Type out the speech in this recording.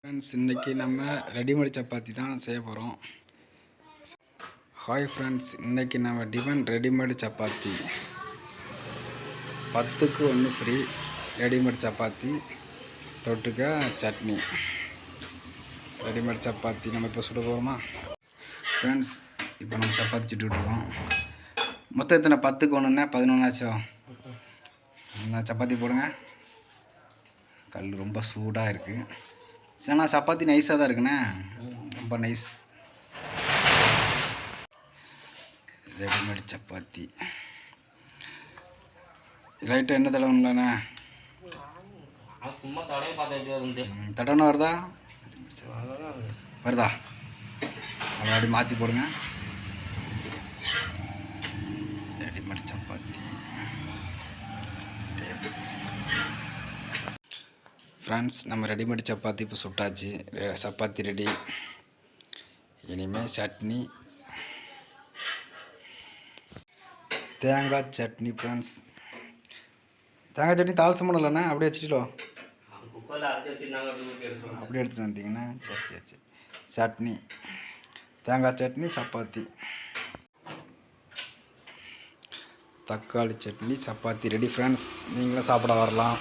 Friends, இன்றைக்கி நம்ம readymade chapati தான் செய்ய போகிறோம். ஹாய் ஃப்ரெண்ட்ஸ், இன்றைக்கி நம்ம ரெடிமேட் சப்பாத்தி 10க்கு 1 ஃப்ரீ. ரெடிமேட் சப்பாத்தி தொட்டுக்க சட்னி. ரெடிமேட் சப்பாத்தி நம்ம இப்போ சுட போகிறோமா ஃப்ரெண்ட்ஸ்? இப்போ நம்ம சப்பாத்தி சுட்டுட்ருக்கோம். மொத்தம் எத்தனை? 10க்கு 1ன்னா 11 ஆச்சோ. சப்பாத்தி போடுங்க. கல் ரொம்ப சூடாக இருக்குது. ஆனால் சப்பாத்தி நைஸாக தான் இருக்குண்ணே, ரொம்ப நைஸ். ரெடிமேட் சப்பாத்தி ரைட்டாக என்ன தடவைண்ணே? தடவை வருதா? வருதா? அதை அப்படி மாற்றி போடுங்க. ரெடிமேட் சப்பாத்தி ஃப்ரெண்ட்ஸ், நம்ம ரெடிமேட் சப்பாத்தி இப்போ சுட்டாச்சு. சப்பாத்தி ரெடி. இனிமேல் சட்னி, தேங்காய் சட்னி. ஃப்ரெண்ட்ஸ், தேங்காய் சட்னி தாளசம் பண்ணலண்ணே, அப்படியே வச்சுட்டோம். அப்படியே எடுத்துகிட்டு வந்துட்டிங்கண்ணா. சரி சரி சரி. சட்னி, தேங்காய் சட்னி, சப்பாத்தி, தக்காளி சட்னி, சப்பாத்தி ரெடி. ஃப்ரெண்ட்ஸ், நீங்களும் சாப்பிட வரலாம்.